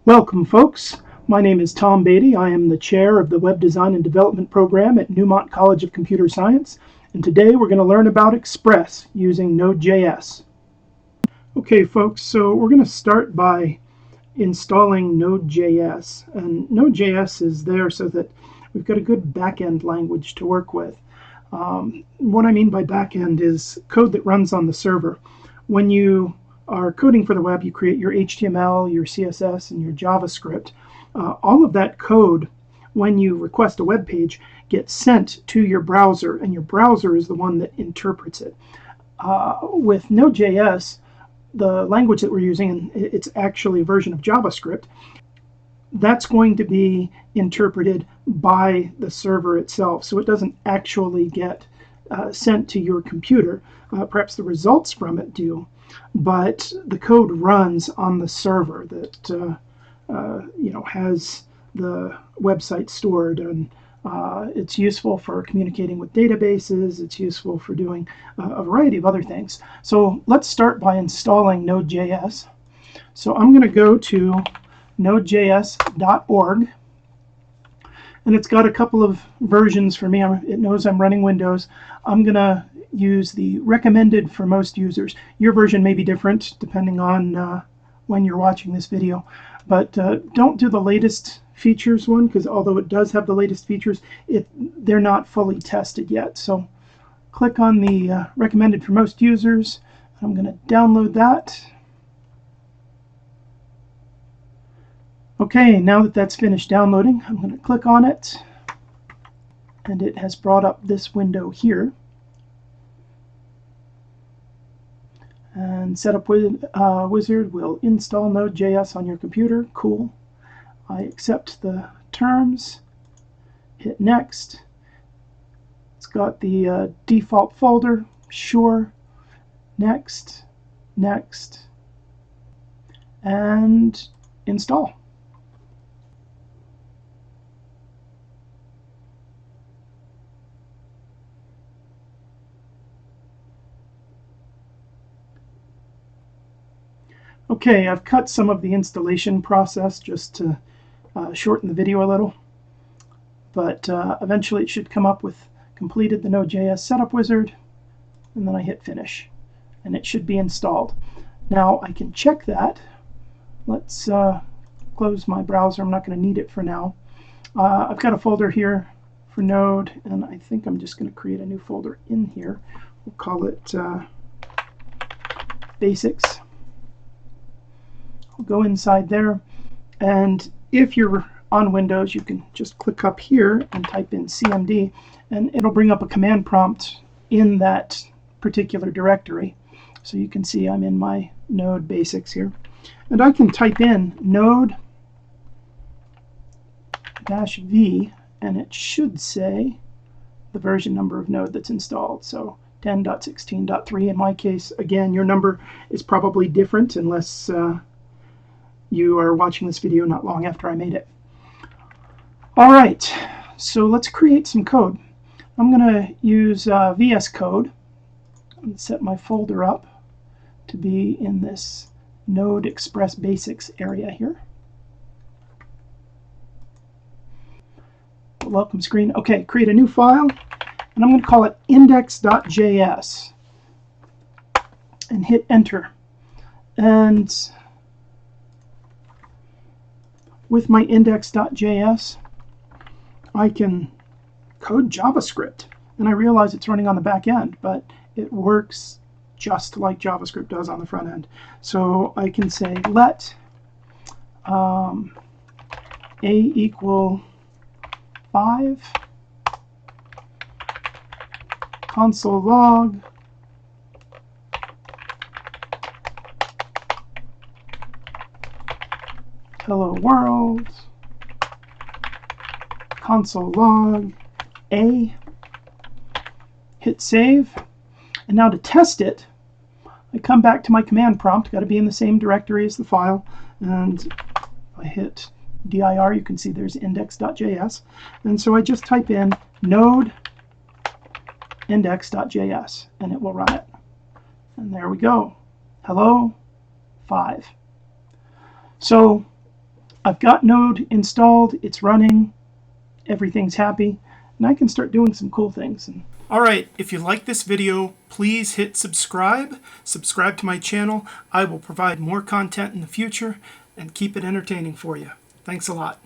Welcome, folks. My name is Tom Beatty. I am the chair of the Web Design and Development program at Newmont College of Computer Science, and today we're going to learn about Express using Node.js. Okay, folks, so we're going to start by installing Node.js, and Node.js is there so that we've got a good backend language to work with. What I mean by backend is code that runs on the server. When you are coding for the web, you create your HTML, your CSS, and your JavaScript. All of that code, when you request a web page, gets sent to your browser, and your browser is the one that interprets it. With Node.js, the language that we're using, and it's actually a version of JavaScript, that's going to be interpreted by the server itself. So it doesn't actually get sent to your computer. Perhaps the results from it do, but the code runs on the server that has the website stored, and it's useful for communicating with databases. It's useful for doing a variety of other things. So let's start by installing Node.js. So I'm going to go to nodejs.org, and it's got a couple of versions for me. It knows I'm running Windows. I'm going to use the recommended for most users. Your version may be different depending on when you're watching this video, but don't do the latest features one, because although it does have the latest features, they're not fully tested yet. So click on the recommended for most users. I'm going to download that. Okay, now that that's finished downloading, I'm going to click on it, and it has brought up this window here. And Setup Wizard will install Node.js on your computer. Cool. I accept the terms, hit Next. It's got the default folder. Sure. Next, Next, and install. Okay, I've cut some of the installation process just to shorten the video a little, but eventually it should come up with completed the Node.js setup wizard, and then I hit finish, and it should be installed. Now I can check that. Let's close my browser. I'm not going to need it for now. I've got a folder here for Node, and I think I'm just going to create a new folder in here. We'll call it Basics. I'll go inside there, and if you're on Windows, you can just click up here and type in cmd, and it'll bring up a command prompt in that particular directory. So you can see I'm in my Node Basics here, and I can type in Node-v, and it should say the version number of Node that's installed. So 10.16.3 in my case. Again, your number is probably different unless you are watching this video not long after I made it. All right, so let's create some code. I'm going to use VS Code and set my folder up to be in this Node Express Basics area here. Welcome screen. Okay, create a new file, and I'm going to call it index.js and hit enter. And with my index.js, I can code JavaScript, and I realize it's running on the back end, but it works just like JavaScript does on the front end. So I can say let a equal 5, console log hello world, console log A, hit save. And now to test it, I come back to my command prompt. Got to be in the same directory as the file, and I hit dir. You can see there's index.js, and so I just type in node index.js, and it will run it. And there we go. Hello 5. So I've got Node installed, it's running, everything's happy, and I can start doing some cool things. Alright, if you like this video, please hit subscribe. Subscribe to my channel. I will provide more content in the future and keep it entertaining for you. Thanks a lot.